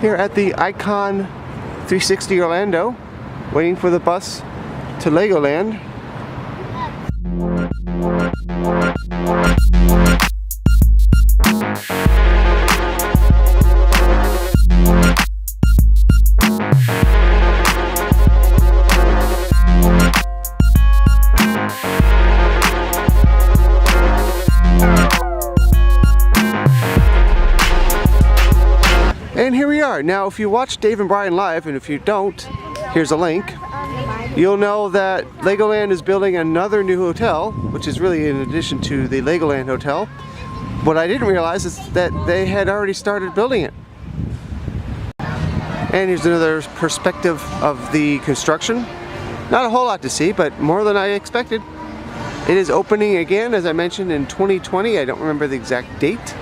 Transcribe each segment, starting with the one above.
Here at the Icon 360 Orlando, waiting for the bus to LegoLand. And here we are. Now, if you watch Dave and Brian live, and if you don't, here's a link, you'll know that LegoLand is building another new hotel, which is really in addition to the LegoLand hotel. What I didn't realize is that they had already started building it. And here's another perspective of the construction. Not a whole lot to see, but more than I expected. It is opening again, as I mentioned, in 2020. I don't remember the exact date,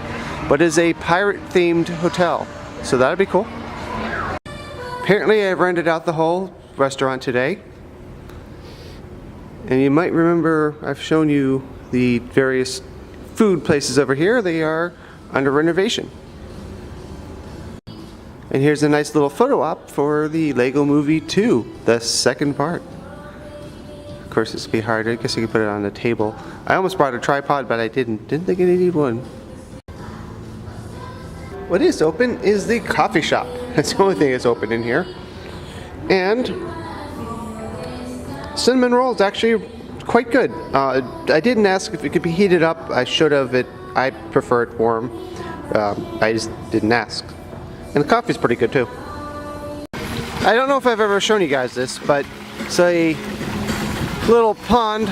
but it is a pirate-themed hotel. So that'd be cool. Apparently I've rented out the whole restaurant today. And you might remember I've shown you the various food places over here. They are under renovation. And here's a nice little photo op for the Lego Movie 2, the second part. Of course this would be hard. I guess you could put it on the table. I almost brought a tripod, but I didn't. Didn't think I needed one. What is open is the coffee shop. That's the only thing that's open in here. And cinnamon roll is actually quite good. I didn't ask if it could be heated up. I should have. I prefer it warm. I just didn't ask. And the coffee's pretty good too. I don't know if I've ever shown you guys this, but it's a little pond,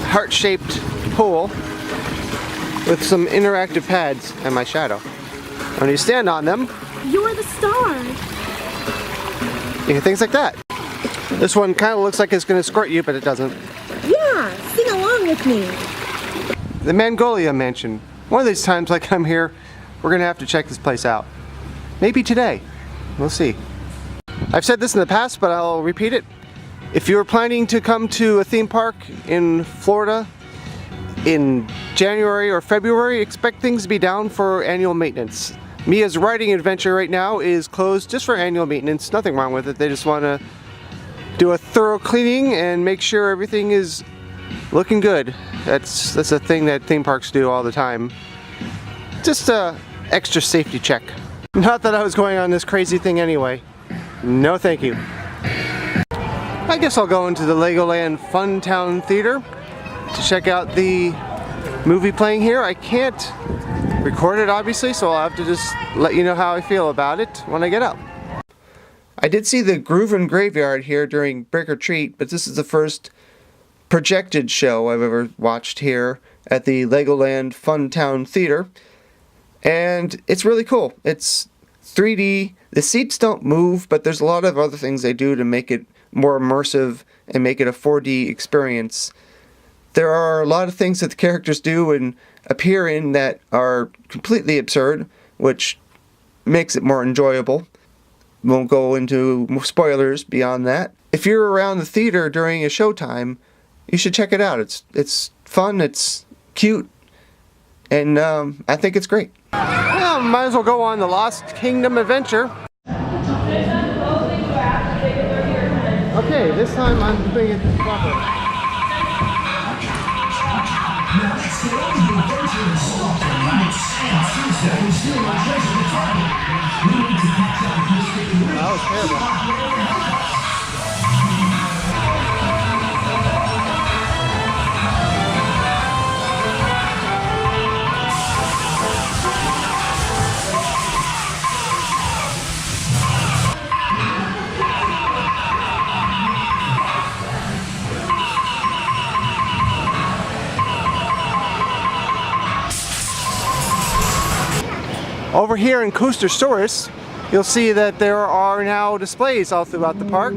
heart-shaped pool with some interactive pads and my shadow. When you stand on them, you're the star. You get things like that. This one kind of looks like it's going to squirt you, but it doesn't. Yeah, sing along with me. The Mongolia Mansion. One of these times I come here, we're going to have to check this place out. Maybe today. We'll see. I've said this in the past, but I'll repeat it. If you're planning to come to a theme park in Florida in January or February, expect things to be down for annual maintenance. Mia's riding adventure right now is closed just for annual maintenance. Nothing wrong with it. They just want to do a thorough cleaning and make sure everything is looking good. That's a thing that theme parks do all the time. Just a extra safety check. Not that I was going on this crazy thing anyway. No thank you. I guess I'll go into the LegoLand Funtown Theater to check out the movie playing here. I can't record it obviously, so I'll have to just let you know how I feel about it when I get up. I did see the Groovin' Graveyard here during Brick or Treat, but this is the first projected show I've ever watched here at the LegoLand Funtown Theater. And it's really cool. It's 3D. The seats don't move, but there's a lot of other things they do to make it more immersive and make it a 4D experience. There are a lot of things that the characters do and appear in that are completely absurd, which makes it more enjoyable. Won't go into spoilers beyond that. If you're around the theater during a showtime, you should check it out. It's fun, it's cute, and I think it's great. Well, might as well go on the Lost Kingdom adventure. Okay, this time I'm doing it properly. That was terrible. Over here in Coastersaurus, you'll see that there are now displays all throughout the park.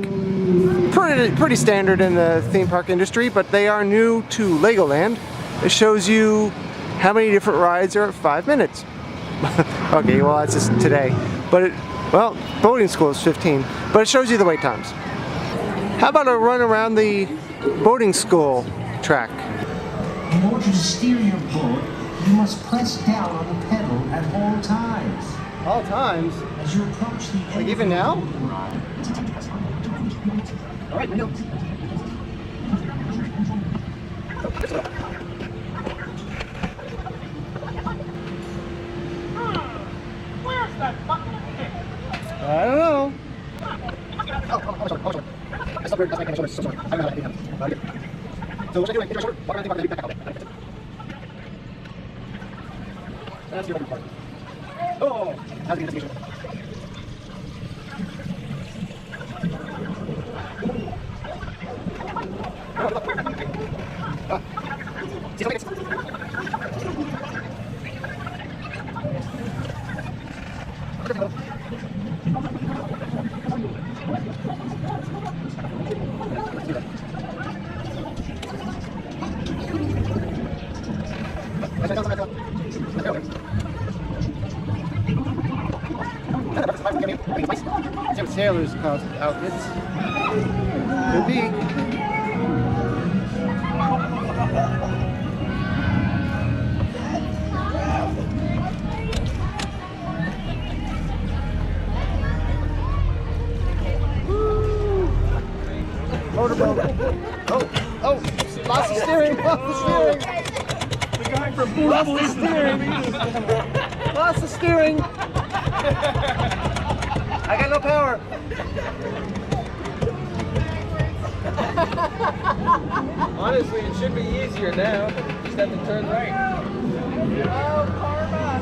Pretty standard in the theme park industry, but they are new to LegoLand. It shows you how many different rides are at 5 minutes. Okay, well that's just today. But well, boating school is 15, but it shows you the wait times. How about a run around the boating school track? In order to steer your boat, you must press down on the pedal at all times. All times. As you approach the Like even now? All right, no. I don't know. So what I do, I get my shoulder, walk around the back out. That's the other part. Oh, that's the investigation. See if I can Sailors outfits. Could be. Motorboat. Oh, lost the steering, lost the steering. The guy from Food Lost the steering. Lost the steering. I got no power. Honestly, it should be easier now. Just have to turn right. Oh, karma.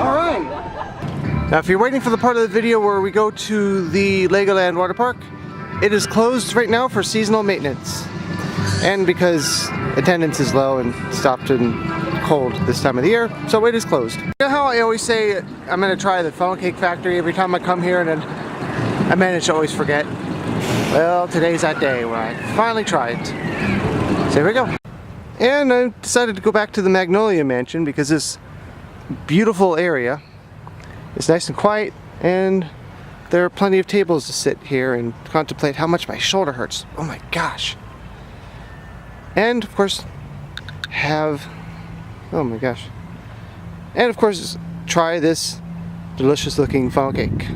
All right. Now, if you're waiting for the part of the video where we go to the LegoLand water park, it is closed right now for seasonal maintenance. And because attendance is low and stopped and cold this time of the year, so it is closed. You know how I always say I'm going to try the funnel cake factory every time I come here, and then I manage to always forget? Well, today's that day when I finally try it. So here we go. And I decided to go back to the Magnolia Mansion because this beautiful area is nice and quiet, and there are plenty of tables to sit here and contemplate how much my shoulder hurts. Oh my gosh. And of course oh my gosh. And of course try this delicious looking funnel cake.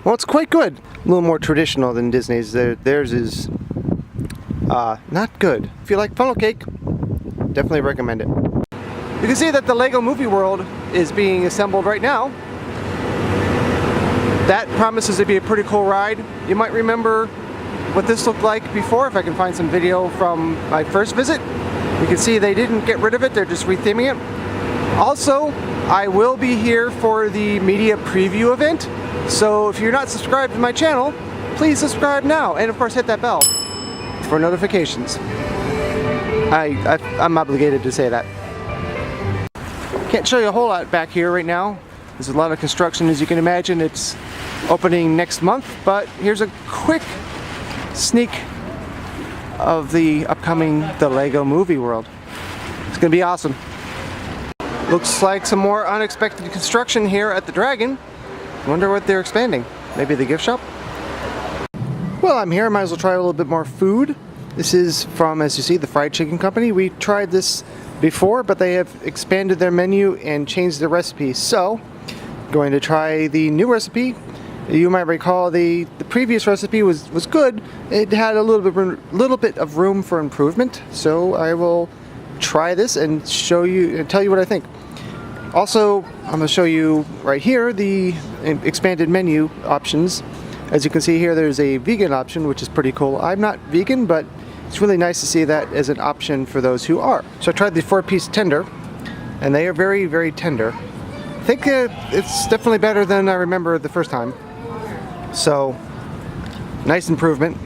Well, it's quite good. A little more traditional than Disney's. Theirs is not good. If you like funnel cake, definitely recommend it. You can see that the Lego Movie World is being assembled right now. That promises to be a pretty cool ride. You might remember what this looked like before, if I can find some video from my first visit. You can see they didn't get rid of it, they're just retheming it. Also, I will be here for the media preview event, so if you're not subscribed to my channel, please subscribe now, and of course hit that bell for notifications. I'm obligated to say that. Can't show you a whole lot back here right now. There's a lot of construction, as you can imagine. It's opening next month, but here's a quick sneak of the upcoming Lego Movie World. It's gonna be awesome. Looks like some more unexpected construction here at the Dragon. Wonder what they're expanding. Maybe the gift shop? Well, I'm here, I might as well try a little bit more food. This is from, as you see, the Fried Chicken Company. We tried this before, but they have expanded their menu and changed the recipe. So, going to try the new recipe. You might recall the previous recipe was good. It had a little bit of room for improvement. So I will try this and tell you what I think. Also, I'm going to show you right here the expanded menu options. As you can see here, there's a vegan option, which is pretty cool. I'm not vegan, but it's really nice to see that as an option for those who are. So I tried the 4-piece tender, and they are very, very tender. I think it's definitely better than I remember the first time. So, nice improvement.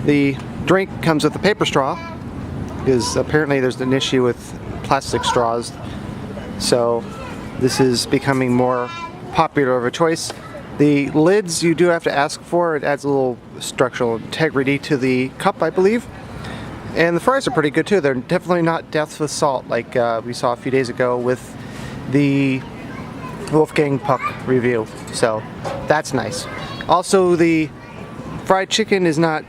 The drink comes with a paper straw, because apparently there's an issue with plastic straws. So, this is becoming more popular of a choice. The lids you do have to ask for. It adds a little structural integrity to the cup, I believe. And the fries are pretty good too. They're definitely not death with salt like we saw a few days ago with the Wolfgang Puck review. So that's nice. Also, the fried chicken is not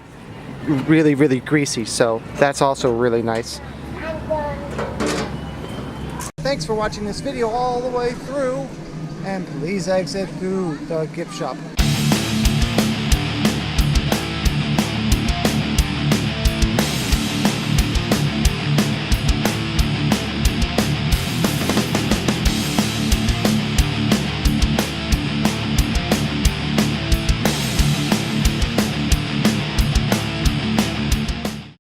really, really greasy, so that's also really nice. Thanks for watching this video all the way through, and please exit through the gift shop.